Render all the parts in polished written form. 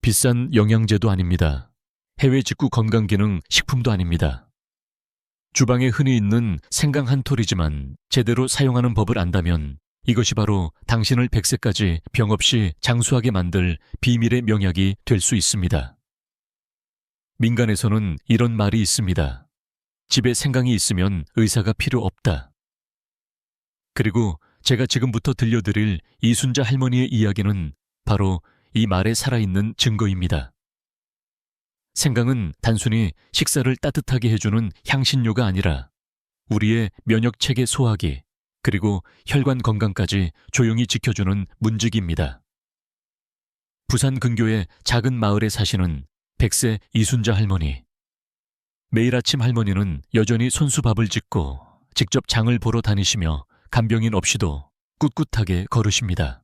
비싼 영양제도 아닙니다. 해외 직구 건강기능 식품도 아닙니다. 주방에 흔히 있는 생강 한 톨이지만 제대로 사용하는 법을 안다면 이것이 바로 당신을 100세까지 병 없이 장수하게 만들 비밀의 명약이 될 수 있습니다. 민간에서는 이런 말이 있습니다. 집에 생강이 있으면 의사가 필요 없다. 그리고 제가 지금부터 들려드릴 이순자 할머니의 이야기는 바로 이 말에 살아있는 증거입니다. 생강은 단순히 식사를 따뜻하게 해주는 향신료가 아니라 우리의 면역체계 소화기 그리고 혈관 건강까지 조용히 지켜주는 문지기입니다. 부산 근교의 작은 마을에 사시는 100세 이순자 할머니. 매일 아침 할머니는 여전히 손수밥을 짓고 직접 장을 보러 다니시며 간병인 없이도 꿋꿋하게 걸으십니다.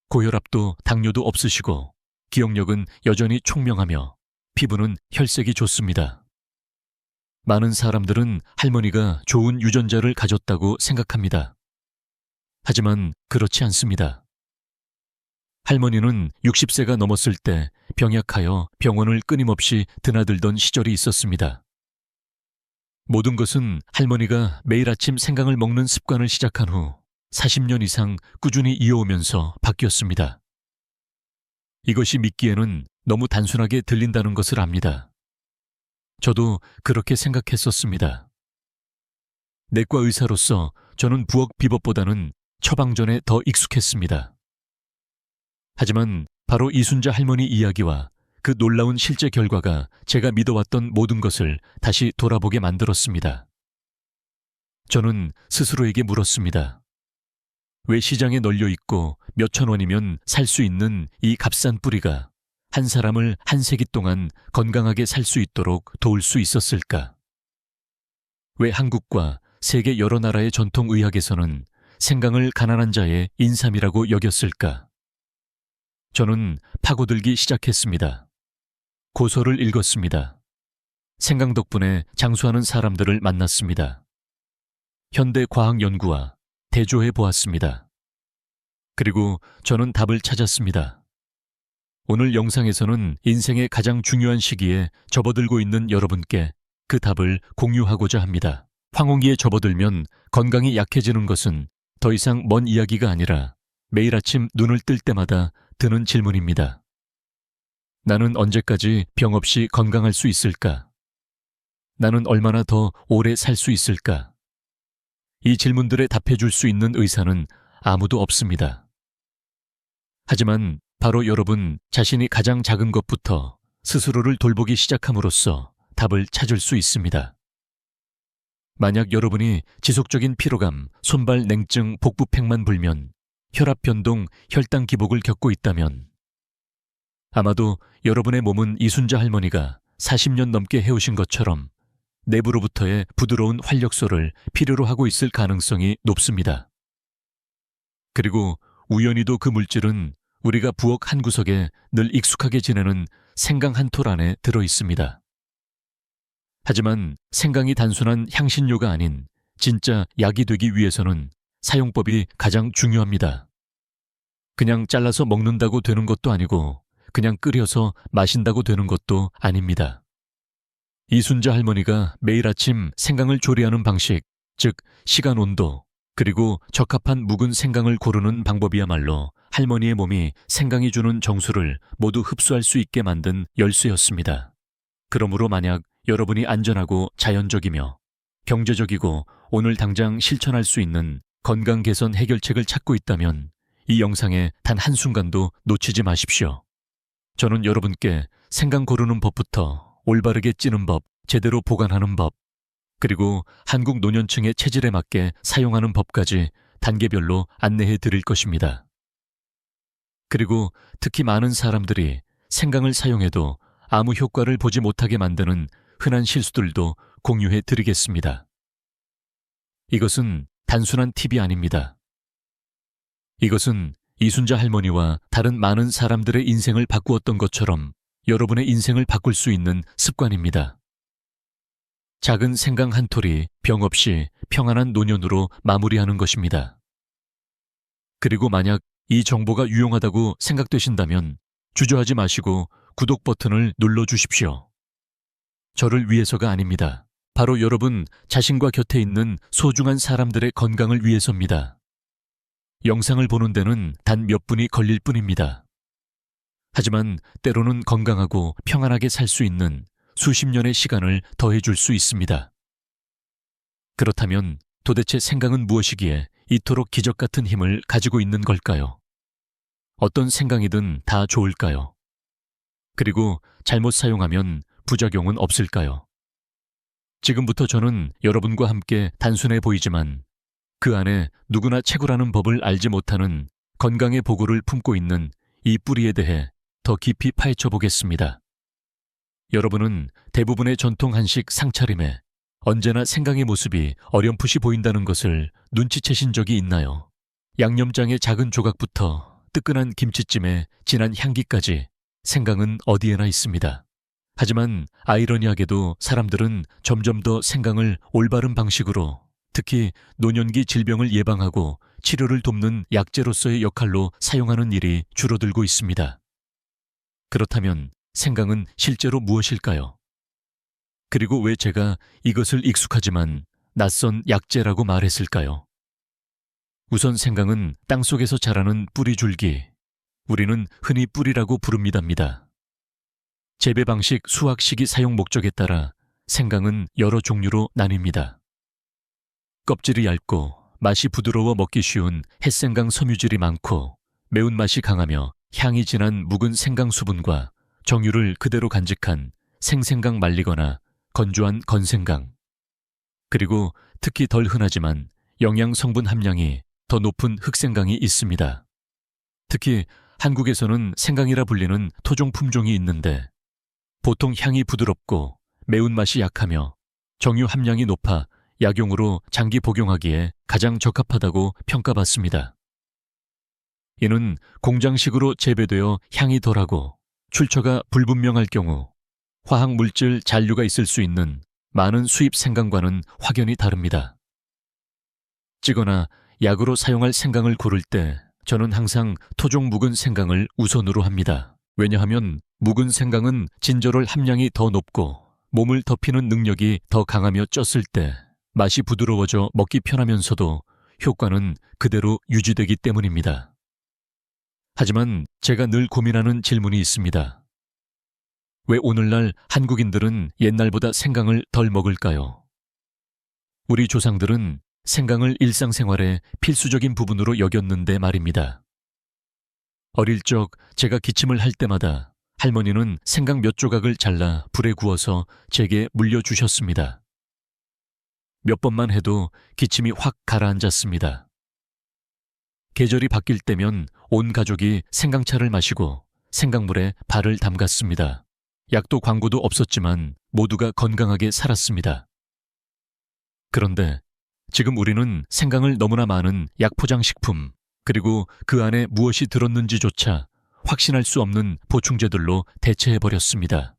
고혈압도 당뇨도 없으시고 기억력은 여전히 총명하며 피부는 혈색이 좋습니다. 많은 사람들은 할머니가 좋은 유전자를 가졌다고 생각합니다. 하지만 그렇지 않습니다. 할머니는 60세가 넘었을 때 병약하여 병원을 끊임없이 드나들던 시절이 있었습니다. 모든 것은 할머니가 매일 아침 생강을 먹는 습관을 시작한 후 40년 이상 꾸준히 이어오면서 바뀌었습니다. 이것이 믿기에는 너무 단순하게 들린다는 것을 압니다. 저도 그렇게 생각했었습니다. 내과 의사로서 저는 부엌 비법보다는 처방전에 더 익숙했습니다. 하지만 바로 이순자 할머니 이야기와 그 놀라운 실제 결과가 제가 믿어왔던 모든 것을 다시 돌아보게 만들었습니다. 저는 스스로에게 물었습니다. 왜 시장에 널려 있고 몇천 원이면 살 수 있는 이 값싼 뿌리가 한 사람을 한 세기 동안 건강하게 살 수 있도록 도울 수 있었을까? 왜 한국과 세계 여러 나라의 전통 의학에서는 생강을 가난한 자의 인삼이라고 여겼을까? 저는 파고들기 시작했습니다. 고서를 읽었습니다. 생강 덕분에 장수하는 사람들을 만났습니다. 현대 과학 연구와 대조해 보았습니다. 그리고 저는 답을 찾았습니다. 오늘 영상에서는 인생의 가장 중요한 시기에 접어들고 있는 여러분께 그 답을 공유하고자 합니다. 황혼기에 접어들면 건강이 약해지는 것은 더 이상 먼 이야기가 아니라 매일 아침 눈을 뜰 때마다 드는 질문입니다. 나는 언제까지 병 없이 건강할 수 있을까? 나는 얼마나 더 오래 살 수 있을까? 이 질문들에 답해줄 수 있는 의사는 아무도 없습니다. 하지만 바로 여러분 자신이 가장 작은 것부터 스스로를 돌보기 시작함으로써 답을 찾을 수 있습니다. 만약 여러분이 지속적인 피로감, 손발 냉증, 복부팽만 불면, 혈압 변동, 혈당 기복을 겪고 있다면 아마도 여러분의 몸은 이순자 할머니가 40년 넘게 해오신 것처럼 내부로부터의 부드러운 활력소를 필요로 하고 있을 가능성이 높습니다. 그리고 우연히도 그 물질은 우리가 부엌 한 구석에 늘 익숙하게 지내는 생강 한 톨 안에 들어 있습니다. 하지만 생강이 단순한 향신료가 아닌 진짜 약이 되기 위해서는 사용법이 가장 중요합니다. 그냥 잘라서 먹는다고 되는 것도 아니고 그냥 끓여서 마신다고 되는 것도 아닙니다. 이순자 할머니가 매일 아침 생강을 조리하는 방식, 즉 시간 온도, 그리고 적합한 묵은 생강을 고르는 방법이야말로 할머니의 몸이 생강이 주는 정수를 모두 흡수할 수 있게 만든 열쇠였습니다. 그러므로 만약 여러분이 안전하고 자연적이며 경제적이고 오늘 당장 실천할 수 있는 건강 개선 해결책을 찾고 있다면 이 영상에 단 한순간도 놓치지 마십시오. 저는 여러분께 생강 고르는 법부터 올바르게 찌는 법, 제대로 보관하는 법, 그리고 한국 노년층의 체질에 맞게 사용하는 법까지 단계별로 안내해 드릴 것입니다. 그리고 특히 많은 사람들이 생강을 사용해도 아무 효과를 보지 못하게 만드는 흔한 실수들도 공유해 드리겠습니다. 이것은 단순한 팁이 아닙니다. 이것은 이순자 할머니와 다른 많은 사람들의 인생을 바꾸었던 것처럼 여러분의 인생을 바꿀 수 있는 습관입니다. 작은 생강 한 톨이 병 없이 평안한 노년으로 마무리하는 것입니다. 그리고 만약 이 정보가 유용하다고 생각되신다면 주저하지 마시고 구독 버튼을 눌러주십시오. 저를 위해서가 아닙니다. 바로 여러분 자신과 곁에 있는 소중한 사람들의 건강을 위해서입니다. 영상을 보는 데는 단 몇 분이 걸릴 뿐입니다. 하지만 때로는 건강하고 평안하게 살 수 있는 수십 년의 시간을 더해줄 수 있습니다. 그렇다면 도대체 생강은 무엇이기에 이토록 기적 같은 힘을 가지고 있는 걸까요? 어떤 생강이든 다 좋을까요? 그리고 잘못 사용하면 부작용은 없을까요? 지금부터 저는 여러분과 함께 단순해 보이지만 그 안에 누구나 채굴하는 법을 알지 못하는 건강의 보고를 품고 있는 이 뿌리에 대해 더 깊이 파헤쳐 보겠습니다. 여러분은 대부분의 전통 한식 상차림에 언제나 생강의 모습이 어렴풋이 보인다는 것을 눈치채신 적이 있나요? 양념장의 작은 조각부터 뜨끈한 김치찜의 진한 향기까지 생강은 어디에나 있습니다. 하지만 아이러니하게도 사람들은 점점 더 생강을 올바른 방식으로, 특히 노년기 질병을 예방하고 치료를 돕는 약재로서의 역할로 사용하는 일이 줄어들고 있습니다. 그렇다면 생강은 실제로 무엇일까요? 그리고 왜 제가 이것을 익숙하지만 낯선 약재라고 말했을까요? 우선 생강은 땅속에서 자라는 뿌리줄기, 우리는 흔히 뿌리라고 부릅니다입니다. 재배 방식, 수확 시기, 사용 목적에 따라 생강은 여러 종류로 나뉩니다. 껍질이 얇고 맛이 부드러워 먹기 쉬운 햇생강 섬유질이 많고 매운맛이 강하며 향이 진한 묵은 생강 수분과 정유를 그대로 간직한 생생강 말리거나 건조한 건생강, 그리고 특히 덜 흔하지만 영양 성분 함량이 더 높은 흑생강이 있습니다. 특히 한국에서는 생강이라 불리는 토종 품종이 있는데 보통 향이 부드럽고 매운맛이 약하며 정유 함량이 높아 약용으로 장기 복용하기에 가장 적합하다고 평가받습니다. 이는 공장식으로 재배되어 향이 덜하고 출처가 불분명할 경우 화학물질 잔류가 있을 수 있는 많은 수입 생강과는 확연히 다릅니다. 찌거나 약으로 사용할 생강을 고를 때 저는 항상 토종 묵은 생강을 우선으로 합니다. 왜냐하면 묵은 생강은 진저롤 함량이 더 높고 몸을 덮이는 능력이 더 강하며 쪘을 때 맛이 부드러워져 먹기 편하면서도 효과는 그대로 유지되기 때문입니다. 하지만 제가 늘 고민하는 질문이 있습니다. 왜 오늘날 한국인들은 옛날보다 생강을 덜 먹을까요? 우리 조상들은 생강을 일상생활의 필수적인 부분으로 여겼는데 말입니다. 어릴 적 제가 기침을 할 때마다 할머니는 생강 몇 조각을 잘라 불에 구워서 제게 물려주셨습니다. 몇 번만 해도 기침이 확 가라앉았습니다. 계절이 바뀔 때면 온 가족이 생강차를 마시고 생강물에 발을 담갔습니다. 약도 광고도 없었지만 모두가 건강하게 살았습니다. 그런데 지금 우리는 생강을 너무나 많은 약포장식품, 그리고 그 안에 무엇이 들었는지조차 확신할 수 없는 보충제들로 대체해버렸습니다.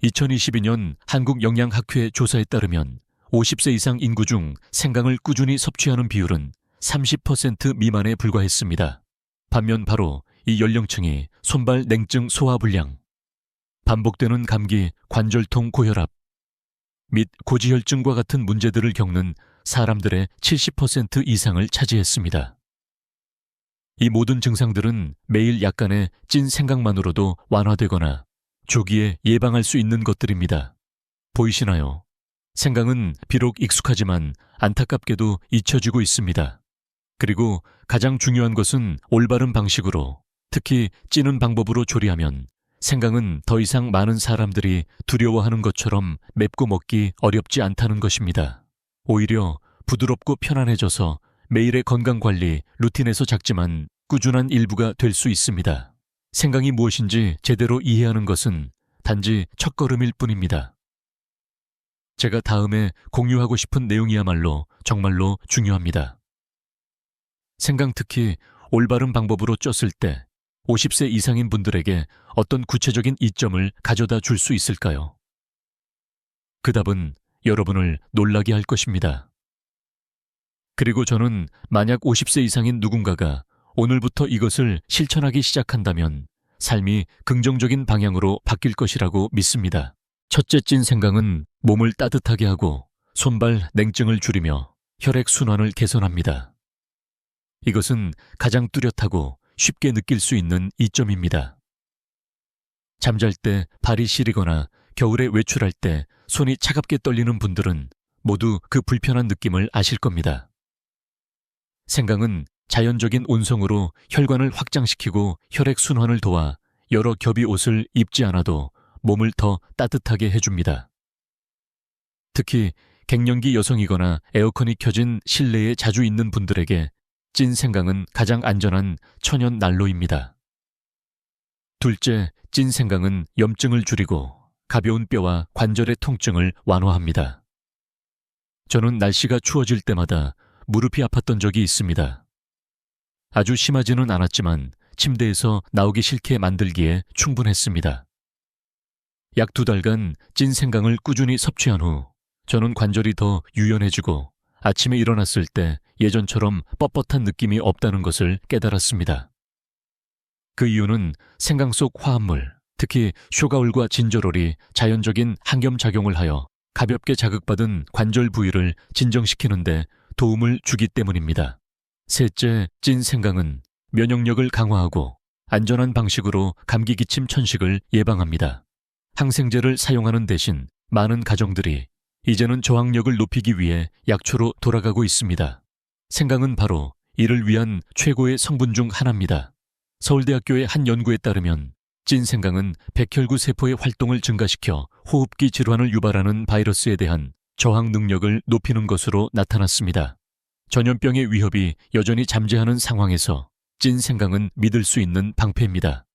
2022년 한국영양학회 조사에 따르면 50세 이상 인구 중 생강을 꾸준히 섭취하는 비율은 30% 미만에 불과했습니다. 반면 바로 이 연령층이 손발 냉증 소화불량, 반복되는 감기, 관절통, 고혈압 및 고지혈증과 같은 문제들을 겪는 사람들의 70% 이상을 차지했습니다. 이 모든 증상들은 매일 약간의 찐 생각만으로도 완화되거나 조기에 예방할 수 있는 것들입니다. 보이시나요? 생강은 비록 익숙하지만 안타깝게도 잊혀지고 있습니다. 그리고 가장 중요한 것은 올바른 방식으로, 특히 찌는 방법으로 조리하면 생강은 더 이상 많은 사람들이 두려워하는 것처럼 맵고 먹기 어렵지 않다는 것입니다. 오히려 부드럽고 편안해져서 매일의 건강관리 루틴에서 작지만 꾸준한 일부가 될 수 있습니다. 생강이 무엇인지 제대로 이해하는 것은 단지 첫걸음일 뿐입니다. 제가 다음에 공유하고 싶은 내용이야말로 정말로 중요합니다. 생강, 특히 올바른 방법으로 쪘을 때 50세 이상인 분들에게 어떤 구체적인 이점을 가져다 줄 수 있을까요? 그 답은 여러분을 놀라게 할 것입니다. 그리고 저는 만약 50세 이상인 누군가가 오늘부터 이것을 실천하기 시작한다면 삶이 긍정적인 방향으로 바뀔 것이라고 믿습니다. 첫째 찐 생강은 몸을 따뜻하게 하고 손발 냉증을 줄이며 혈액 순환을 개선합니다. 이것은 가장 뚜렷하고 쉽게 느낄 수 있는 이점입니다. 잠잘 때 발이 시리거나 겨울에 외출할 때 손이 차갑게 떨리는 분들은 모두 그 불편한 느낌을 아실 겁니다. 생강은 자연적인 온성으로 혈관을 확장시키고 혈액 순환을 도와 여러 겹의 옷을 입지 않아도 몸을 더 따뜻하게 해줍니다. 특히 갱년기 여성이거나 에어컨이 켜진 실내에 자주 있는 분들에게 찐 생강은 가장 안전한 천연 난로입니다. 둘째, 찐 생강은 염증을 줄이고 가벼운 뼈와 관절의 통증을 완화합니다. 저는 날씨가 추워질 때마다 무릎이 아팠던 적이 있습니다. 아주 심하지는 않았지만 침대에서 나오기 싫게 만들기에 충분했습니다. 약 2달간 찐 생강을 꾸준히 섭취한 후 저는 관절이 더 유연해지고 아침에 일어났을 때 예전처럼 뻣뻣한 느낌이 없다는 것을 깨달았습니다. 그 이유는 생강 속 화합물, 특히 쇼가올과 진저롤이 자연적인 항염작용을 하여 가볍게 자극받은 관절 부위를 진정시키는 데 도움을 주기 때문입니다. 셋째, 찐 생강은 면역력을 강화하고 안전한 방식으로 감기 기침 천식을 예방합니다. 항생제를 사용하는 대신 많은 가정들이 이제는 저항력을 높이기 위해 약초로 돌아가고 있습니다. 생강은 바로 이를 위한 최고의 성분 중 하나입니다. 서울대학교의 한 연구에 따르면 찐 생강은 백혈구 세포의 활동을 증가시켜 호흡기 질환을 유발하는 바이러스에 대한 저항 능력을 높이는 것으로 나타났습니다. 전염병의 위협이 여전히 잠재하는 상황에서 찐 생강은 믿을 수 있는 방패입니다.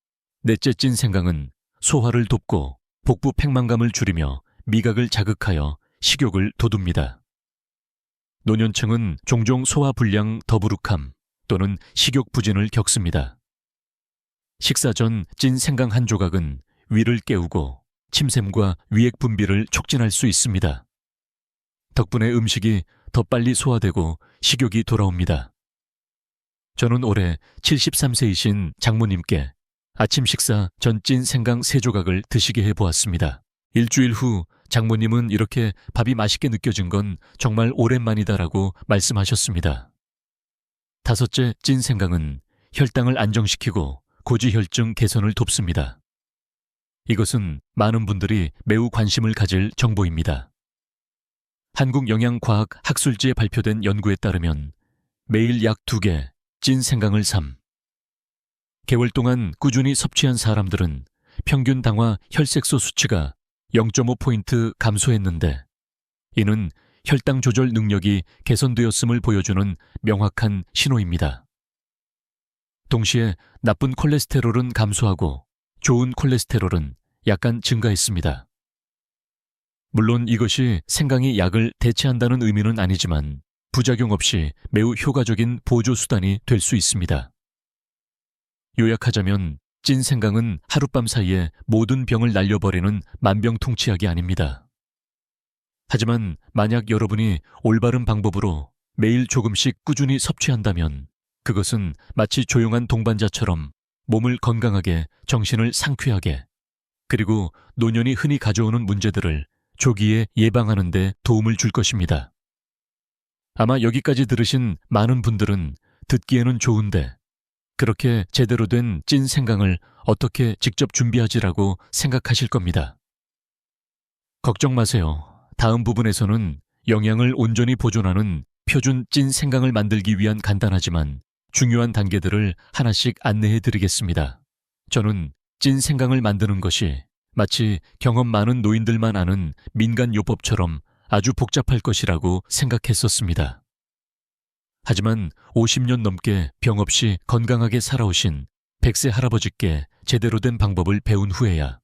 넷째, 찐 생강은 소화를 돕고 복부 팽만감을 줄이며 미각을 자극하여 식욕을 돋웁니다. 노년층은 종종 소화불량 더부룩함 또는 식욕 부진을 겪습니다. 식사 전 찐 생강 한 조각은 위를 깨우고 침샘과 위액 분비를 촉진할 수 있습니다. 덕분에 음식이 더 빨리 소화되고 식욕이 돌아옵니다. 저는 올해 73세이신 장모님께 아침 식사 전 찐 생강 3조각을 드시게 해보았습니다. 일주일 후 장모님은 이렇게 밥이 맛있게 느껴진 건 정말 오랜만이다라고 말씀하셨습니다. 다섯째, 찐 생강은 혈당을 안정시키고 고지혈증 개선을 돕습니다. 이것은 많은 분들이 매우 관심을 가질 정보입니다. 한국영양과학학술지에 발표된 연구에 따르면 매일 약 2개 찐 생강을 개월 동안 꾸준히 섭취한 사람들은 평균 당화 혈색소 수치가 0.5포인트 감소했는데 이는 혈당 조절 능력이 개선되었음을 보여주는 명확한 신호입니다. 동시에 나쁜 콜레스테롤은 감소하고 좋은 콜레스테롤은 약간 증가했습니다. 물론 이것이 생강이 약을 대체한다는 의미는 아니지만 부작용 없이 매우 효과적인 보조 수단이 될 수 있습니다. 요약하자면 찐 생강은 하룻밤 사이에 모든 병을 날려버리는 만병통치약이 아닙니다. 하지만 만약 여러분이 올바른 방법으로 매일 조금씩 꾸준히 섭취한다면 그것은 마치 조용한 동반자처럼 몸을 건강하게, 정신을 상쾌하게, 그리고 노년이 흔히 가져오는 문제들을 조기에 예방하는 데 도움을 줄 것입니다. 아마 여기까지 들으신 많은 분들은 듣기에는 좋은데 그렇게 제대로 된 찐 생강을 어떻게 직접 준비하지라고 생각하실 겁니다. 걱정 마세요. 다음 부분에서는 영양을 온전히 보존하는 표준 찐 생강을 만들기 위한 간단하지만 중요한 단계들을 하나씩 안내해 드리겠습니다. 저는 찐 생강을 만드는 것이 마치 경험 많은 노인들만 아는 민간 요법처럼 아주 복잡할 것이라고 생각했었습니다. 하지만 50년 넘게 병 없이 건강하게 살아오신 100세 할아버지께 제대로 된 방법을 배운 후에야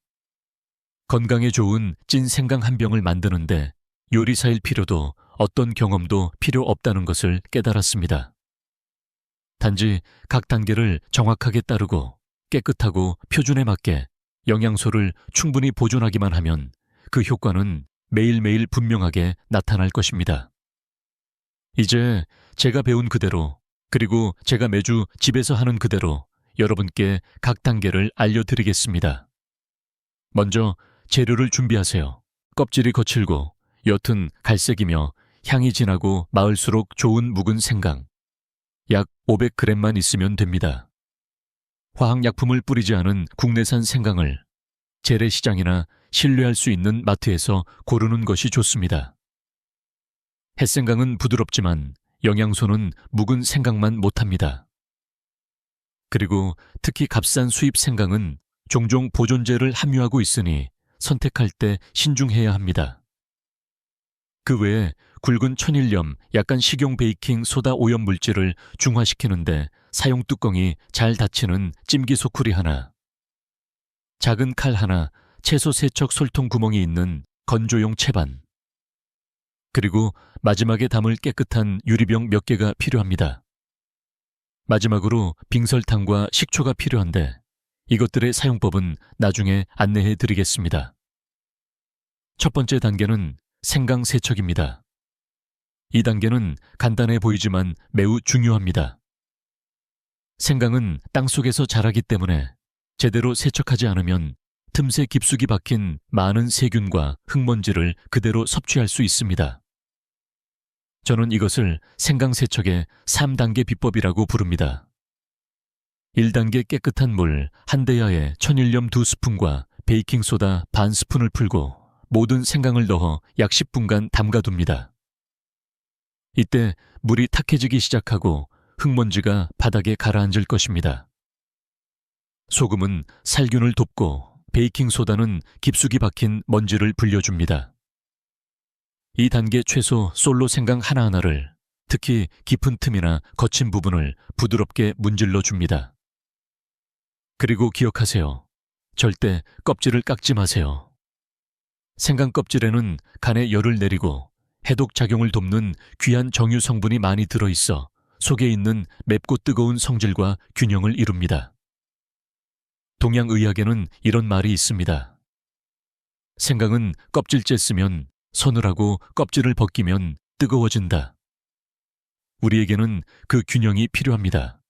건강에 좋은 찐 생강 한 병을 만드는데 요리사일 필요도 어떤 경험도 필요 없다는 것을 깨달았습니다. 단지 각 단계를 정확하게 따르고 깨끗하고 표준에 맞게 영양소를 충분히 보존하기만 하면 그 효과는 매일매일 분명하게 나타날 것입니다. 이제 제가 배운 그대로, 그리고 제가 매주 집에서 하는 그대로 여러분께 각 단계를 알려드리겠습니다. 먼저 재료를 준비하세요. 껍질이 거칠고 옅은 갈색이며 향이 진하고 마을수록 좋은 묵은 생강. 약 500g만 있으면 됩니다. 화학약품을 뿌리지 않은 국내산 생강을 재래시장이나 신뢰할 수 있는 마트에서 고르는 것이 좋습니다. 햇생강은 부드럽지만 영양소는 묵은 생강만 못합니다. 그리고 특히 값싼 수입 생강은 종종 보존제를 함유하고 있으니 선택할 때 신중해야 합니다. 그 외에 굵은 천일염, 약간 식용 베이킹 소다 오염 물질을 중화시키는데 사용 뚜껑이 잘 닫히는 찜기 소쿠리 하나, 작은 칼 하나, 채소 세척 솔통 구멍이 있는 건조용 채반, 그리고 마지막에 담을 깨끗한 유리병 몇 개가 필요합니다. 마지막으로 빙설탕과 식초가 필요한데 이것들의 사용법은 나중에 안내해 드리겠습니다. 첫 번째 단계는 생강 세척입니다. 이 단계는 간단해 보이지만 매우 중요합니다. 생강은 땅속에서 자라기 때문에 제대로 세척하지 않으면 틈새 깊숙이 박힌 많은 세균과 흙먼지를 그대로 섭취할 수 있습니다. 저는 이것을 생강 세척의 3단계 비법이라고 부릅니다. 1단계 깨끗한 물 한 대야에 천일염 2스푼과 베이킹소다 반 스푼을 풀고 모든 생강을 넣어 약 10분간 담가둡니다. 이때 물이 탁해지기 시작하고 흙먼지가 바닥에 가라앉을 것입니다. 소금은 살균을 돕고 베이킹소다는 깊숙이 박힌 먼지를 불려줍니다. 이 단계 최소 솔로 생강 하나하나를, 특히 깊은 틈이나 거친 부분을 부드럽게 문질러 줍니다. 그리고 기억하세요. 절대 껍질을 깎지 마세요. 생강 껍질에는 간에 열을 내리고 해독 작용을 돕는 귀한 정유 성분이 많이 들어있어 속에 있는 맵고 뜨거운 성질과 균형을 이룹니다. 동양의학에는 이런 말이 있습니다. 생강은 껍질째 쓰면 서늘하고 껍질을 벗기면 뜨거워진다. 우리에게는 그 균형이 필요합니다.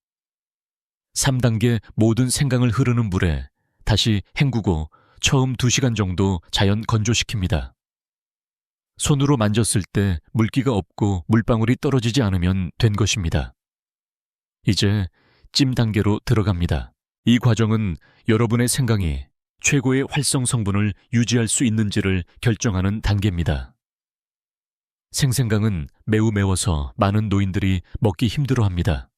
3단계 모든 생강을 흐르는 물에 다시 헹구고 처음 2시간 정도 자연 건조시킵니다. 손으로 만졌을 때 물기가 없고 물방울이 떨어지지 않으면 된 것입니다. 이제 찜 단계로 들어갑니다. 이 과정은 여러분의 생강이 최고의 활성 성분을 유지할 수 있는지를 결정하는 단계입니다. 생생강은 매우 매워서 많은 노인들이 먹기 힘들어합니다.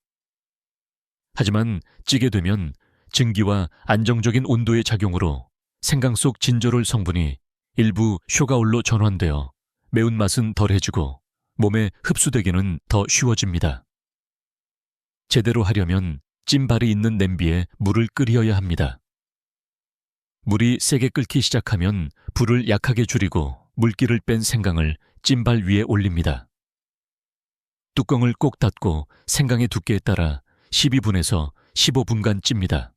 하지만 찌게 되면 증기와 안정적인 온도의 작용으로 생강 속 진저롤 성분이 일부 쇼가올로 전환되어 매운맛은 덜해지고 몸에 흡수되기는 더 쉬워집니다. 제대로 하려면 찜발이 있는 냄비에 물을 끓여야 합니다. 물이 세게 끓기 시작하면 불을 약하게 줄이고 물기를 뺀 생강을 찜발 위에 올립니다. 뚜껑을 꼭 닫고 생강의 두께에 따라 12분에서 15분간 찝니다.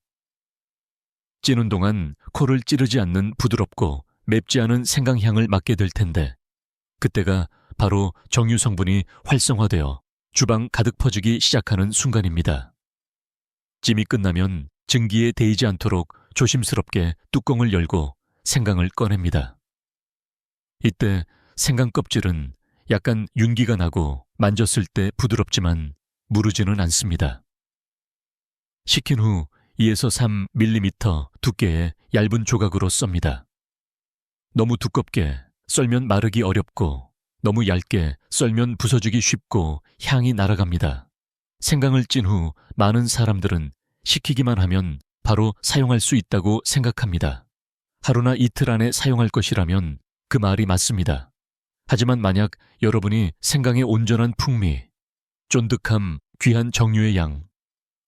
찌는 동안 코를 찌르지 않는 부드럽고 맵지 않은 생강향을 맡게 될 텐데 그때가 바로 정유 성분이 활성화되어 주방 가득 퍼지기 시작하는 순간입니다. 찜이 끝나면 증기에 데이지 않도록 조심스럽게 뚜껑을 열고 생강을 꺼냅니다. 이때 생강 껍질은 약간 윤기가 나고 만졌을 때 부드럽지만 무르지는 않습니다. 식힌 후 2에서 3mm 두께의 얇은 조각으로 썹니다. 너무 두껍게 썰면 마르기 어렵고 너무 얇게 썰면 부서지기 쉽고 향이 날아갑니다. 생강을 찐 후 많은 사람들은 식히기만 하면 바로 사용할 수 있다고 생각합니다. 하루나 이틀 안에 사용할 것이라면 그 말이 맞습니다. 하지만 만약 여러분이 생강의 온전한 풍미, 쫀득함, 귀한 정유의 양,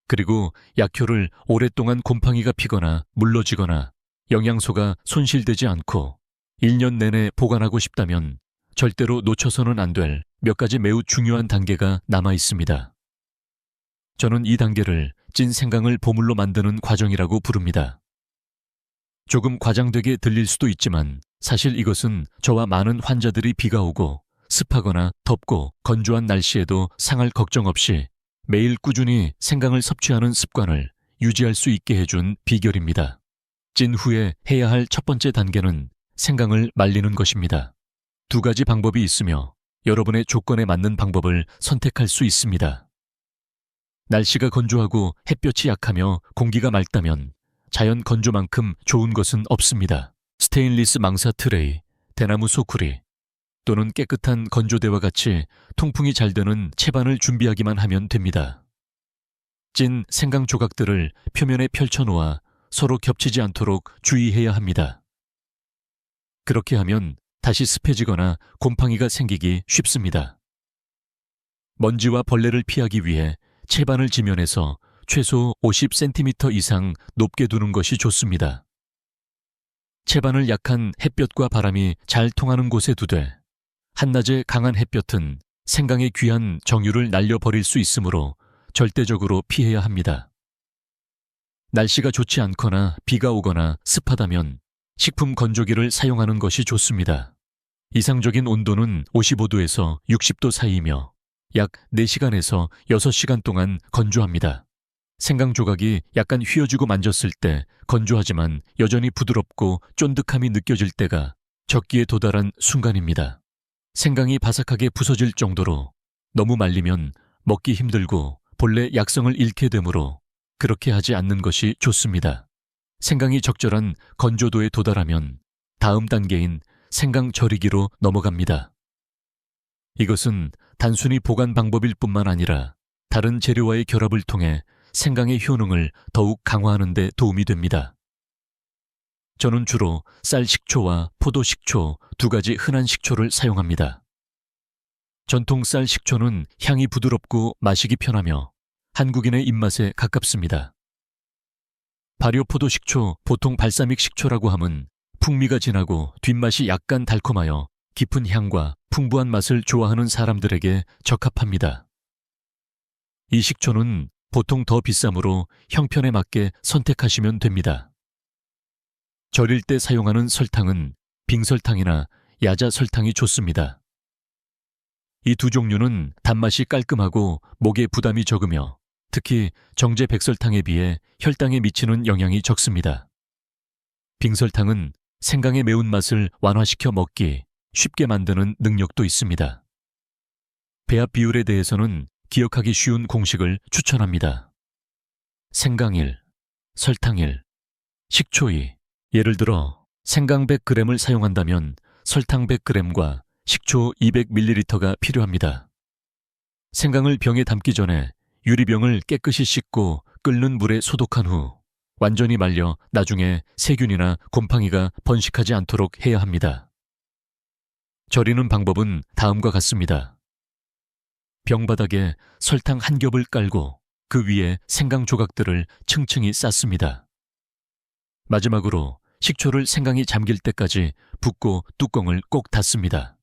그리고 약효를 오랫동안 곰팡이가 피거나 물러지거나 영양소가 손실되지 않고 1년 내내 보관하고 싶다면 절대로 놓쳐서는 안 될 몇 가지 매우 중요한 단계가 남아 있습니다. 저는 이 단계를 찐 생강을 보물로 만드는 과정이라고 부릅니다. 조금 과장되게 들릴 수도 있지만 사실 이것은 저와 많은 환자들이 비가 오고 습하거나 덥고 건조한 날씨에도 상할 걱정 없이 매일 꾸준히 생강을 섭취하는 습관을 유지할 수 있게 해준 비결입니다. 찐 후에 해야 할 첫 번째 단계는 생강을 말리는 것입니다. 두 가지 방법이 있으며 여러분의 조건에 맞는 방법을 선택할 수 있습니다. 날씨가 건조하고 햇볕이 약하며 공기가 맑다면 자연 건조만큼 좋은 것은 없습니다. 스테인리스 망사 트레이, 대나무 소쿠리 또는 깨끗한 건조대와 같이 통풍이 잘 되는 채반을 준비하기만 하면 됩니다. 찐 생강 조각들을 표면에 펼쳐놓아 서로 겹치지 않도록 주의해야 합니다. 그렇게 하면 다시 습해지거나 곰팡이가 생기기 쉽습니다. 먼지와 벌레를 피하기 위해 채반을 지면에서 최소 50cm 이상 높게 두는 것이 좋습니다. 채반을 약한 햇볕과 바람이 잘 통하는 곳에 두되 한낮의 강한 햇볕은 생강의 귀한 정유를 날려버릴 수 있으므로 절대적으로 피해야 합니다. 날씨가 좋지 않거나 비가 오거나 습하다면 식품 건조기를 사용하는 것이 좋습니다. 이상적인 온도는 55도에서 60도 사이이며 약 4시간에서 6시간 동안 건조합니다. 생강 조각이 약간 휘어지고 만졌을 때 건조하지만 여전히 부드럽고 쫀득함이 느껴질 때가 적기에 도달한 순간입니다. 생강이 바삭하게 부서질 정도로 너무 말리면 먹기 힘들고 본래 약성을 잃게 되므로 그렇게 하지 않는 것이 좋습니다. 생강이 적절한 건조도에 도달하면 다음 단계인 생강 절이기로 넘어갑니다. 이것은 단순히 보관 방법일 뿐만 아니라 다른 재료와의 결합을 통해 생강의 효능을 더욱 강화하는 데 도움이 됩니다. 저는 주로 쌀 식초와 포도 식초 두 가지 흔한 식초를 사용합니다. 전통 쌀 식초는 향이 부드럽고 마시기 편하며 한국인의 입맛에 가깝습니다. 발효 포도 식초, 보통 발사믹 식초라고 함은 풍미가 진하고 뒷맛이 약간 달콤하여 깊은 향과 풍부한 맛을 좋아하는 사람들에게 적합합니다. 이 식초는 보통 더 비싸므로 형편에 맞게 선택하시면 됩니다. 절일 때 사용하는 설탕은 빙설탕이나 야자 설탕이 좋습니다. 이 두 종류는 단맛이 깔끔하고 목에 부담이 적으며 특히 정제 백설탕에 비해 혈당에 미치는 영향이 적습니다. 빙설탕은 생강의 매운맛을 완화시켜 먹기 쉽게 만드는 능력도 있습니다. 배합 비율에 대해서는 기억하기 쉬운 공식을 추천합니다. 생강일, 설탕일, 식초이. 예를 들어 생강 100g을 사용한다면 설탕 100g과 식초 200ml가 필요합니다. 생강을 병에 담기 전에 유리병을 깨끗이 씻고 끓는 물에 소독한 후 완전히 말려 나중에 세균이나 곰팡이가 번식하지 않도록 해야 합니다. 절이는 방법은 다음과 같습니다. 병바닥에 설탕 한 겹을 깔고 그 위에 생강 조각들을 층층이 쌓습니다. 마지막으로 식초를 생강이 잠길 때까지 붓고 뚜껑을 꼭 닫습니다.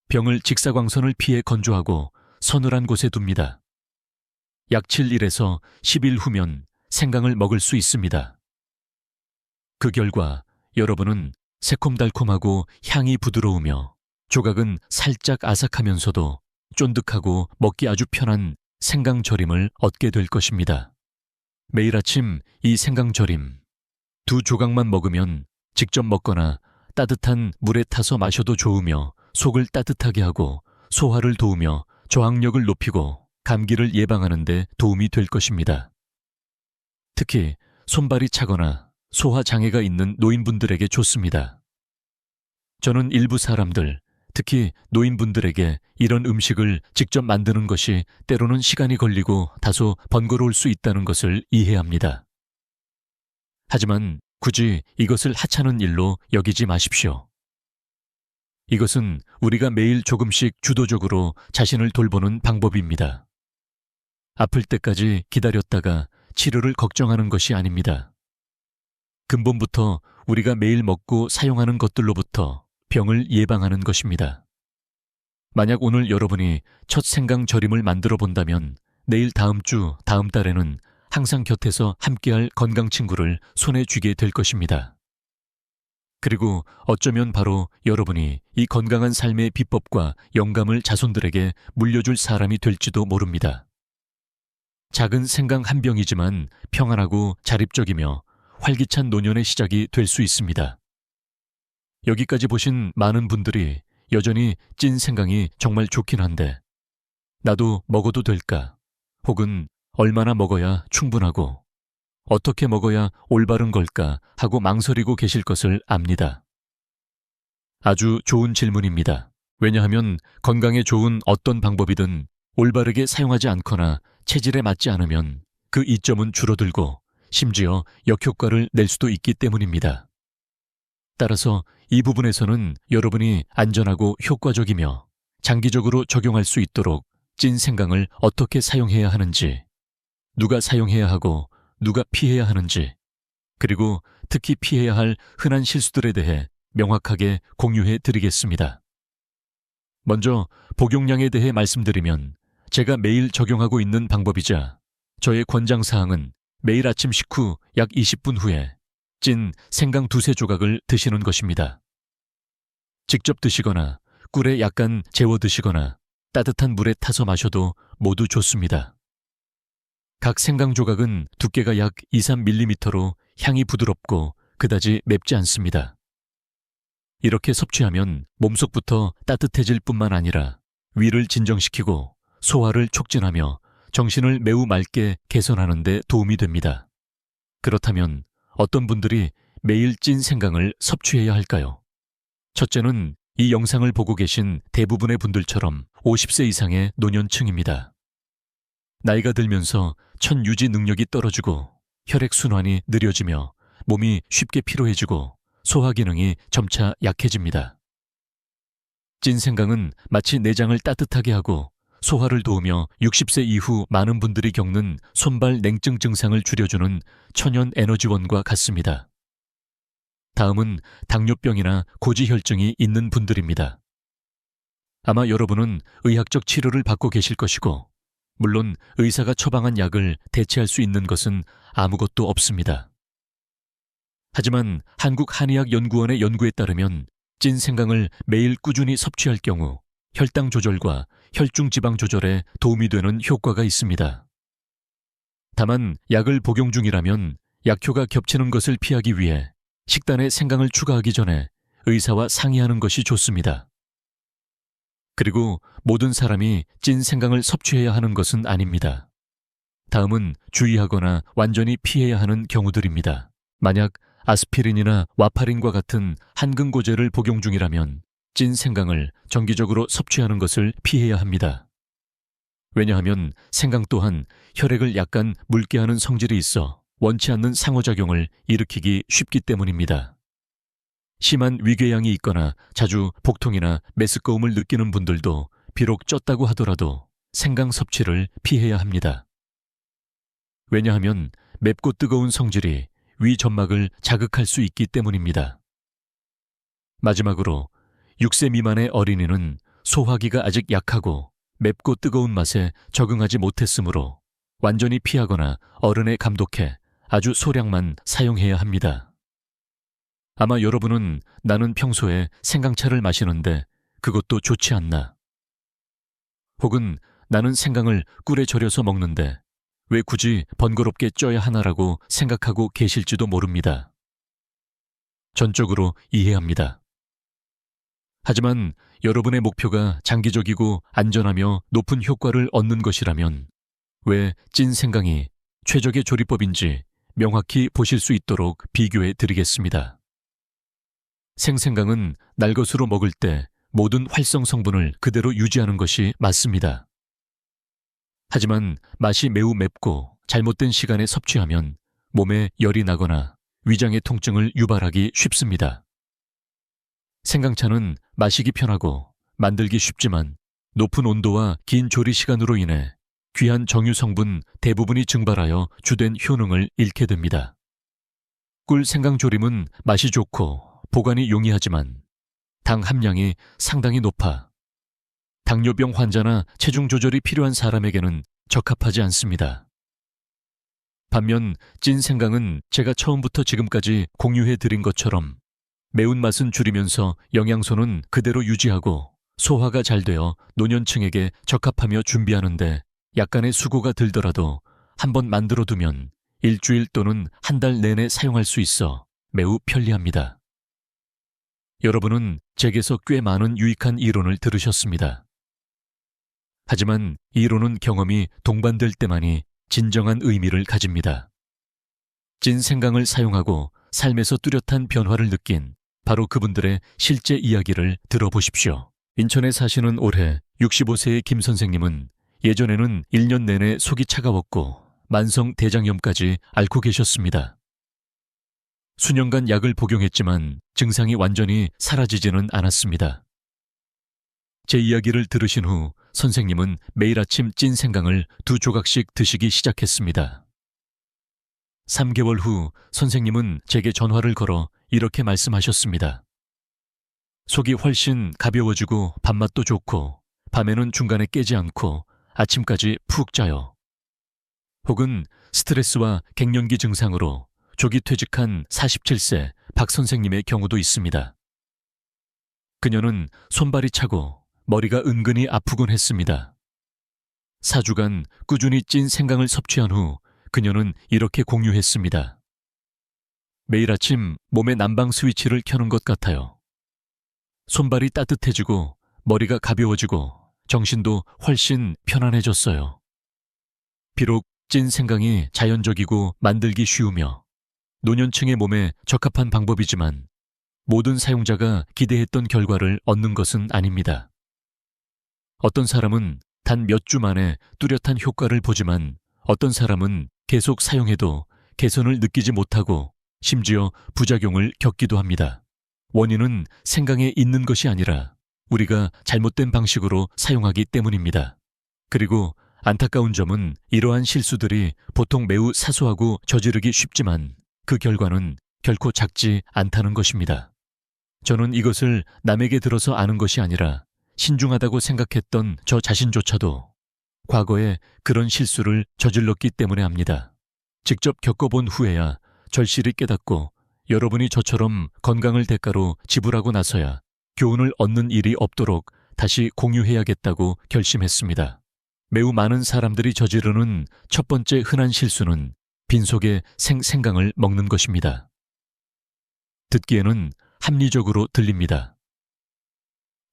병을 직사광선을 피해 건조하고 서늘한 곳에 둡니다. 약 7일에서 10일 후면 생강을 먹을 수 있습니다. 그 결과 여러분은 새콤달콤하고 향이 부드러우며 조각은 살짝 아삭하면서도 쫀득하고 먹기 아주 편한 생강절임을 얻게 될 것입니다. 매일 아침 이 생강절임, 두 조각만 먹으면 직접 먹거나 따뜻한 물에 타서 마셔도 좋으며 속을 따뜻하게 하고 소화를 도우며 저항력을 높이고 감기를 예방하는 데 도움이 될 것입니다. 특히 손발이 차거나 소화 장애가 있는 노인분들에게 좋습니다. 저는 일부 사람들, 특히 노인분들에게 이런 음식을 직접 만드는 것이 때로는 시간이 걸리고 다소 번거로울 수 있다는 것을 이해합니다. 하지만 굳이 이것을 하찮은 일로 여기지 마십시오. 이것은 우리가 매일 조금씩 주도적으로 자신을 돌보는 방법입니다. 아플 때까지 기다렸다가 치료를 걱정하는 것이 아닙니다. 근본부터 우리가 매일 먹고 사용하는 것들로부터 병을 예방하는 것입니다. 만약 오늘 여러분이 첫 생강 절임을 만들어 본다면 내일 다음 주, 다음 달에는 항상 곁에서 함께할 건강 친구를 손에 쥐게 될 것입니다. 그리고 어쩌면 바로 여러분이 이 건강한 삶의 비법과 영감을 자손들에게 물려줄 사람이 될지도 모릅니다. 작은 생강 한 병이지만 평안하고 자립적이며 활기찬 노년의 시작이 될 수 있습니다. 여기까지 보신 많은 분들이 여전히 찐 생강이 정말 좋긴 한데 나도 먹어도 될까? 혹은 얼마나 먹어야 충분하고 어떻게 먹어야 올바른 걸까 하고 망설이고 계실 것을 압니다. 아주 좋은 질문입니다. 왜냐하면 건강에 좋은 어떤 방법이든 올바르게 사용하지 않거나 체질에 맞지 않으면 그 이점은 줄어들고 심지어 역효과를 낼 수도 있기 때문입니다. 따라서 이 부분에서는 여러분이 안전하고 효과적이며 장기적으로 적용할 수 있도록 찐 생강을 어떻게 사용해야 하는지, 누가 사용해야 하고 누가 피해야 하는지, 그리고 특히 피해야 할 흔한 실수들에 대해 명확하게 공유해 드리겠습니다. 먼저 복용량에 대해 말씀드리면 제가 매일 적용하고 있는 방법이자 저의 권장사항은 매일 아침 식후 약 20분 후에 찐 생강 2-3조각을 드시는 것입니다. 직접 드시거나 꿀에 약간 재워 드시거나 따뜻한 물에 타서 마셔도 모두 좋습니다. 각 생강 조각은 두께가 약 2-3mm로 향이 부드럽고 그다지 맵지 않습니다. 이렇게 섭취하면 몸속부터 따뜻해질 뿐만 아니라 위를 진정시키고 소화를 촉진하며 정신을 매우 맑게 개선하는 데 도움이 됩니다. 그렇다면 어떤 분들이 매일 찐 생강을 섭취해야 할까요? 첫째는 이 영상을 보고 계신 대부분의 분들처럼 50세 이상의 노년층입니다. 나이가 들면서 천 유지 능력이 떨어지고 혈액순환이 느려지며 몸이 쉽게 피로해지고 소화 기능이 점차 약해집니다. 찐 생강은 마치 내장을 따뜻하게 하고 소화를 도우며 60세 이후 많은 분들이 겪는 손발 냉증 증상을 줄여주는 천연 에너지원과 같습니다. 다음은 당뇨병이나 고지혈증이 있는 분들입니다. 아마 여러분은 의학적 치료를 받고 계실 것이고, 물론 의사가 처방한 약을 대체할 수 있는 것은 아무것도 없습니다. 하지만 한국한의학연구원의 연구에 따르면 찐 생강을 매일 꾸준히 섭취할 경우 혈당 조절과 혈중 지방 조절에 도움이 되는 효과가 있습니다. 다만 약을 복용 중이라면 약효가 겹치는 것을 피하기 위해 식단에 생강을 추가하기 전에 의사와 상의하는 것이 좋습니다. 그리고 모든 사람이 찐 생강을 섭취해야 하는 것은 아닙니다. 다음은 주의하거나 완전히 피해야 하는 경우들입니다. 만약 아스피린이나 와파린과 같은 한근고제를 복용 중이라면 찐 생강을 정기적으로 섭취하는 것을 피해야 합니다. 왜냐하면 생강 또한 혈액을 약간 묽게 하는 성질이 있어 원치 않는 상호작용을 일으키기 쉽기 때문입니다. 심한 위궤양이 있거나 자주 복통이나 메스꺼움을 느끼는 분들도 비록 쪘다고 하더라도 생강 섭취를 피해야 합니다. 왜냐하면 맵고 뜨거운 성질이 위 점막을 자극할 수 있기 때문입니다. 마지막으로 6세 미만의 어린이는 소화기가 아직 약하고 맵고 뜨거운 맛에 적응하지 못했으므로 완전히 피하거나 어른에 감독해 아주 소량만 사용해야 합니다. 아마 여러분은 나는 평소에 생강차를 마시는데 그것도 좋지 않나? 혹은 나는 생강을 꿀에 절여서 먹는데 왜 굳이 번거롭게 쪄야 하나라고 생각하고 계실지도 모릅니다. 전적으로 이해합니다. 하지만 여러분의 목표가 장기적이고 안전하며 높은 효과를 얻는 것이라면 왜 찐 생강이 최적의 조리법인지 명확히 보실 수 있도록 비교해 드리겠습니다. 생생강은 날것으로 먹을 때 모든 활성 성분을 그대로 유지하는 것이 맞습니다. 하지만 맛이 매우 맵고 잘못된 시간에 섭취하면 몸에 열이 나거나 위장의 통증을 유발하기 쉽습니다. 생강차는 마시기 편하고 만들기 쉽지만 높은 온도와 긴 조리 시간으로 인해 귀한 정유 성분 대부분이 증발하여 주된 효능을 잃게 됩니다. 꿀 생강조림은 맛이 좋고 보관이 용이하지만 당 함량이 상당히 높아 당뇨병 환자나 체중 조절이 필요한 사람에게는 적합하지 않습니다. 반면 찐 생강은 제가 처음부터 지금까지 공유해 드린 것처럼 매운맛은 줄이면서 영양소는 그대로 유지하고 소화가 잘 되어 노년층에게 적합하며 준비하는데 약간의 수고가 들더라도 한번 만들어두면 일주일 또는 한 달 내내 사용할 수 있어 매우 편리합니다. 여러분은 제게서 꽤 많은 유익한 이론을 들으셨습니다. 하지만 이론은 경험이 동반될 때만이 진정한 의미를 가집니다. 찐 생강을 사용하고 삶에서 뚜렷한 변화를 느낀 바로 그분들의 실제 이야기를 들어보십시오. 인천에 사시는 올해 65세의 김 선생님은 예전에는 1년 내내 속이 차가웠고 만성 대장염까지 앓고 계셨습니다. 수년간 약을 복용했지만 증상이 완전히 사라지지는 않았습니다. 제 이야기를 들으신 후 선생님은 매일 아침 찐 생강을 2조각씩 드시기 시작했습니다. 3개월 후 선생님은 제게 전화를 걸어 이렇게 말씀하셨습니다. 속이 훨씬 가벼워지고 밥맛도 좋고 밤에는 중간에 깨지 않고 아침까지 푹 자요. 혹은 스트레스와 갱년기 증상으로 조기 퇴직한 47세 박 선생님의 경우도 있습니다. 그녀는 손발이 차고 머리가 은근히 아프곤 했습니다. 4주간 꾸준히 찐 생강을 섭취한 후 그녀는 이렇게 공유했습니다. 매일 아침 몸의 난방 스위치를 켜는 것 같아요. 손발이 따뜻해지고 머리가 가벼워지고 정신도 훨씬 편안해졌어요. 비록 찐 생강이 자연적이고 만들기 쉬우며 노년층의 몸에 적합한 방법이지만 모든 사용자가 기대했던 결과를 얻는 것은 아닙니다. 어떤 사람은 단 몇 주 만에 뚜렷한 효과를 보지만 어떤 사람은 계속 사용해도 개선을 느끼지 못하고 심지어 부작용을 겪기도 합니다. 원인은 생강에 있는 것이 아니라 우리가 잘못된 방식으로 사용하기 때문입니다. 그리고 안타까운 점은 이러한 실수들이 보통 매우 사소하고 저지르기 쉽지만 그 결과는 결코 작지 않다는 것입니다. 저는 이것을 남에게 들어서 아는 것이 아니라 신중하다고 생각했던 저 자신조차도 과거에 그런 실수를 저질렀기 때문에 압니다. 직접 겪어본 후에야 절실히 깨닫고 여러분이 저처럼 건강을 대가로 지불하고 나서야 교훈을 얻는 일이 없도록 다시 공유해야겠다고 결심했습니다. 매우 많은 사람들이 저지르는 첫 번째 흔한 실수는 빈속에 생강을 먹는 것입니다. 듣기에는 합리적으로 들립니다.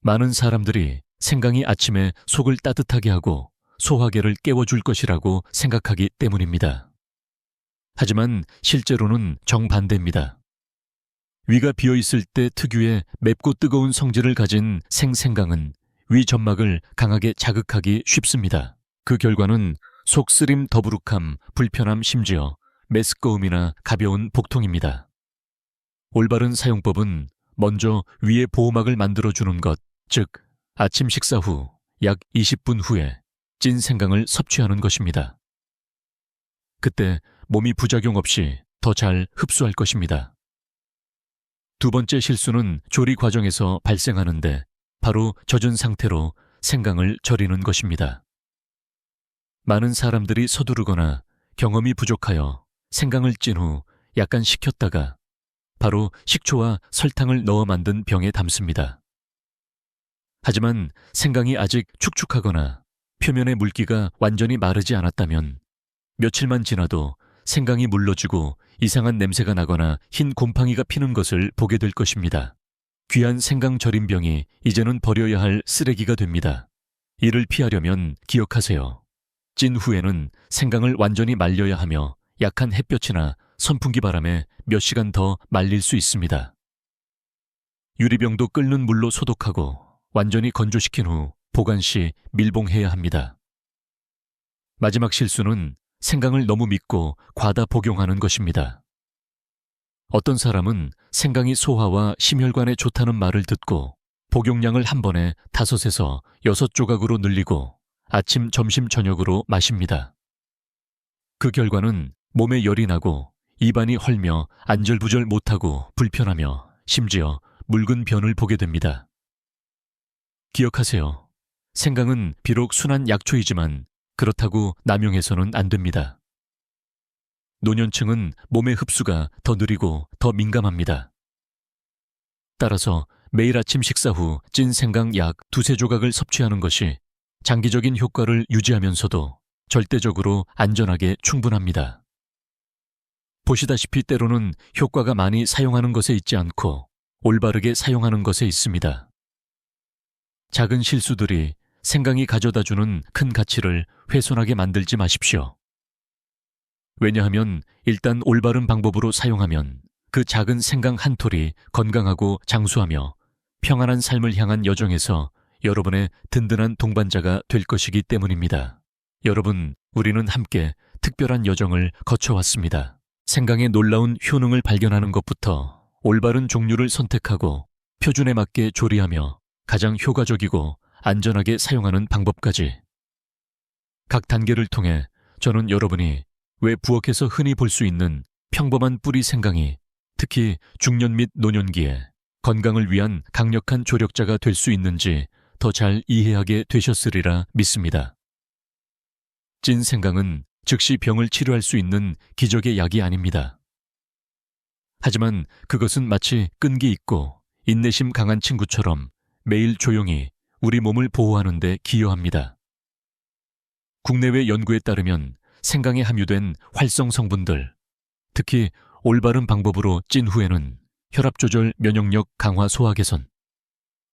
많은 사람들이 생강이 아침에 속을 따뜻하게 하고 소화계를 깨워줄 것이라고 생각하기 때문입니다. 하지만 실제로는 정반대입니다. 위가 비어있을 때 특유의 맵고 뜨거운 성질을 가진 생강은 위 점막을 강하게 자극하기 쉽습니다. 그 결과는 속 쓰림 더부룩함, 불편함 심지어 메스꺼움이나 가벼운 복통입니다. 올바른 사용법은 먼저 위의 보호막을 만들어주는 것, 즉 아침 식사 후 약 20분 후에 찐 생강을 섭취하는 것입니다. 그때 몸이 부작용 없이 더 잘 흡수할 것입니다. 두 번째 실수는 조리 과정에서 발생하는데 바로 젖은 상태로 생강을 절이는 것입니다. 많은 사람들이 서두르거나 경험이 부족하여 생강을 찐 후 약간 식혔다가 바로 식초와 설탕을 넣어 만든 병에 담습니다. 하지만 생강이 아직 축축하거나 표면의 물기가 완전히 마르지 않았다면 며칠만 지나도 생강이 물러지고 이상한 냄새가 나거나 흰 곰팡이가 피는 것을 보게 될 것입니다. 귀한 생강 절임병이 이제는 버려야 할 쓰레기가 됩니다. 이를 피하려면 기억하세요. 찐 후에는 생강을 완전히 말려야 하며 약한 햇볕이나 선풍기 바람에 몇 시간 더 말릴 수 있습니다. 유리병도 끓는 물로 소독하고 완전히 건조시킨 후 보관 시 밀봉해야 합니다. 마지막 실수는 생강을 너무 믿고 과다 복용하는 것입니다. 어떤 사람은 생강이 소화와 심혈관에 좋다는 말을 듣고 복용량을 한 번에 5에서 6조각으로 늘리고 아침, 점심, 저녁으로 마십니다. 그 결과는 몸에 열이 나고 입안이 헐며 안절부절 못하고 불편하며 심지어 묽은 변을 보게 됩니다. 기억하세요. 생강은 비록 순한 약초이지만 그렇다고 남용해서는 안 됩니다. 노년층은 몸의 흡수가 더 느리고 더 민감합니다. 따라서 매일 아침 식사 후 찐 생강 약 2-3조각을 섭취하는 것이 장기적인 효과를 유지하면서도 절대적으로 안전하게 충분합니다. 보시다시피 때로는 효과가 많이 사용하는 것에 있지 않고 올바르게 사용하는 것에 있습니다. 작은 실수들이 생강이 가져다주는 큰 가치를 훼손하게 만들지 마십시오. 왜냐하면 일단 올바른 방법으로 사용하면 그 작은 생강 한 톨이 건강하고 장수하며 평안한 삶을 향한 여정에서 여러분의 든든한 동반자가 될 것이기 때문입니다. 여러분, 우리는 함께 특별한 여정을 거쳐왔습니다. 생강의 놀라운 효능을 발견하는 것부터 올바른 종류를 선택하고 표준에 맞게 조리하며 가장 효과적이고 안전하게 사용하는 방법까지. 각 단계를 통해 저는 여러분이 왜 부엌에서 흔히 볼 수 있는 평범한 뿌리 생강이 특히 중년 및 노년기에 건강을 위한 강력한 조력자가 될 수 있는지 더 잘 이해하게 되셨으리라 믿습니다. 찐 생강은 즉시 병을 치료할 수 있는 기적의 약이 아닙니다. 하지만 그것은 마치 끈기 있고 인내심 강한 친구처럼 매일 조용히 우리 몸을 보호하는 데 기여합니다. 국내외 연구에 따르면 생강에 함유된 활성 성분들, 특히 올바른 방법으로 찐 후에는 혈압 조절, 면역력 강화, 소화 개선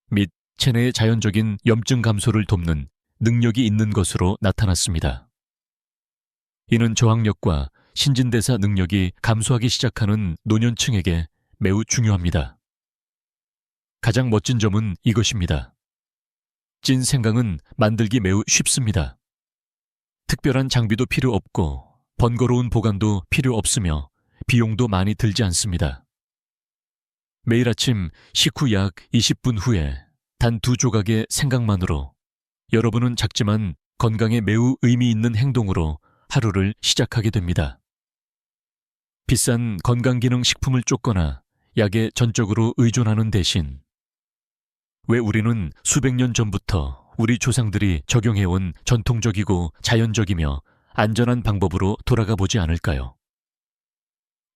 및 체내의 자연적인 염증 감소를 돕는 능력이 있는 것으로 나타났습니다. 이는 저항력과 신진대사 능력이 감소하기 시작하는 노년층에게 매우 중요합니다. 가장 멋진 점은 이것입니다. 찐 생강은 만들기 매우 쉽습니다. 특별한 장비도 필요 없고 번거로운 보관도 필요 없으며 비용도 많이 들지 않습니다. 매일 아침 식후 약 20분 후에 단 2조각의 생강만으로 여러분은 작지만 건강에 매우 의미 있는 행동으로 하루를 시작하게 됩니다. 비싼 건강기능식품을 쫓거나 약에 전적으로 의존하는 대신 왜 우리는 수백 년 전부터 우리 조상들이 적용해온 전통적이고 자연적이며 안전한 방법으로 돌아가 보지 않을까요?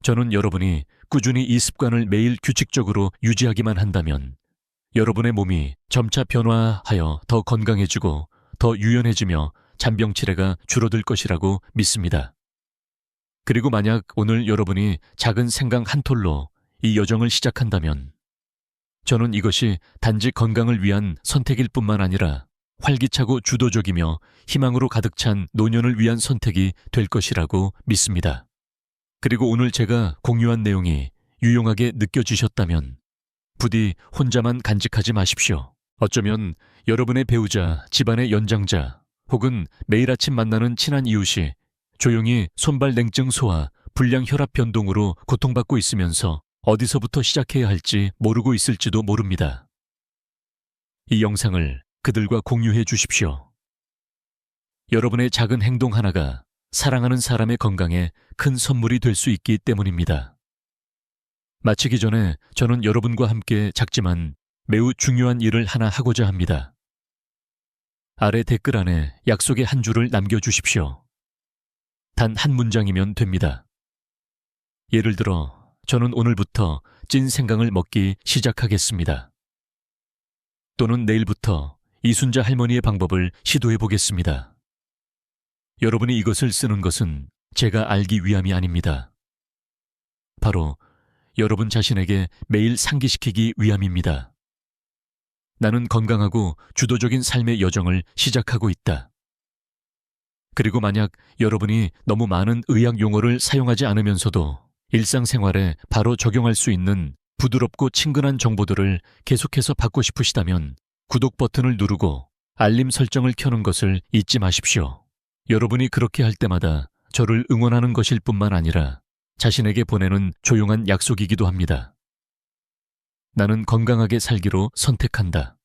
저는 여러분이 꾸준히 이 습관을 매일 규칙적으로 유지하기만 한다면 여러분의 몸이 점차 변화하여 더 건강해지고 더 유연해지며 잔병치레가 줄어들 것이라고 믿습니다. 그리고 만약 오늘 여러분이 작은 생강 한 톨로 이 여정을 시작한다면 저는 이것이 단지 건강을 위한 선택일 뿐만 아니라 활기차고 주도적이며 희망으로 가득 찬 노년을 위한 선택이 될 것이라고 믿습니다. 그리고 오늘 제가 공유한 내용이 유용하게 느껴지셨다면 부디 혼자만 간직하지 마십시오. 어쩌면 여러분의 배우자, 집안의 연장자 혹은 매일 아침 만나는 친한 이웃이 조용히 손발 냉증 소화, 불량 혈압 변동으로 고통받고 있으면서 어디서부터 시작해야 할지 모르고 있을지도 모릅니다. 이 영상을 그들과 공유해 주십시오. 여러분의 작은 행동 하나가 사랑하는 사람의 건강에 큰 선물이 될 수 있기 때문입니다. 마치기 전에 저는 여러분과 함께 작지만 매우 중요한 일을 하나 하고자 합니다. 아래 댓글 안에 약속의 한 줄을 남겨주십시오. 단 한 문장이면 됩니다. 예를 들어 저는 오늘부터 찐 생강을 먹기 시작하겠습니다. 또는 내일부터 이순자 할머니의 방법을 시도해 보겠습니다. 여러분이 이것을 쓰는 것은 제가 알기 위함이 아닙니다. 바로 여러분 자신에게 매일 상기시키기 위함입니다. 나는 건강하고 주도적인 삶의 여정을 시작하고 있다. 그리고 만약 여러분이 너무 많은 의학 용어를 사용하지 않으면서도 일상생활에 바로 적용할 수 있는 부드럽고 친근한 정보들을 계속해서 받고 싶으시다면 구독 버튼을 누르고 알림 설정을 켜는 것을 잊지 마십시오. 여러분이 그렇게 할 때마다 저를 응원하는 것일 뿐만 아니라 자신에게 보내는 조용한 약속이기도 합니다. 나는 건강하게 살기로 선택한다.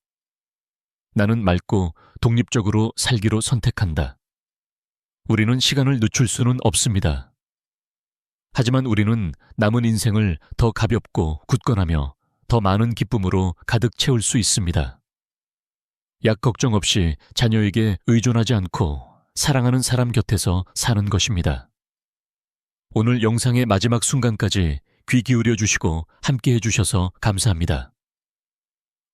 나는 맑고 독립적으로 살기로 선택한다. 우리는 시간을 늦출 수는 없습니다. 하지만 우리는 남은 인생을 더 가볍고 굳건하며 더 많은 기쁨으로 가득 채울 수 있습니다. 약 걱정 없이 자녀에게 의존하지 않고 사랑하는 사람 곁에서 사는 것입니다. 오늘 영상의 마지막 순간까지 귀 기울여 주시고 함께 해주셔서 감사합니다.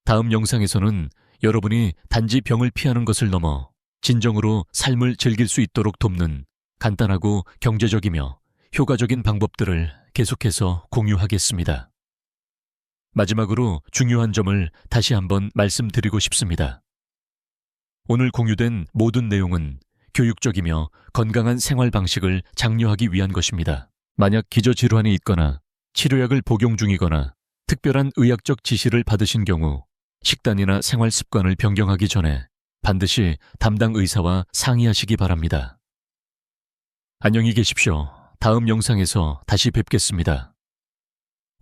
다음 영상에서는 여러분이 단지 병을 피하는 것을 넘어 진정으로 삶을 즐길 수 있도록 돕는 간단하고 경제적이며 효과적인 방법들을 계속해서 공유하겠습니다. 마지막으로 중요한 점을 다시 한번 말씀드리고 싶습니다. 오늘 공유된 모든 내용은 교육적이며 건강한 생활 방식을 장려하기 위한 것입니다. 만약 기저질환이 있거나 치료약을 복용 중이거나 특별한 의학적 지시를 받으신 경우 식단이나 생활 습관을 변경하기 전에 반드시 담당 의사와 상의하시기 바랍니다. 안녕히 계십시오. 다음 영상에서 다시 뵙겠습니다.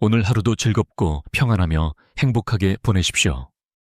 오늘 하루도 즐겁고 평안하며 행복하게 보내십시오.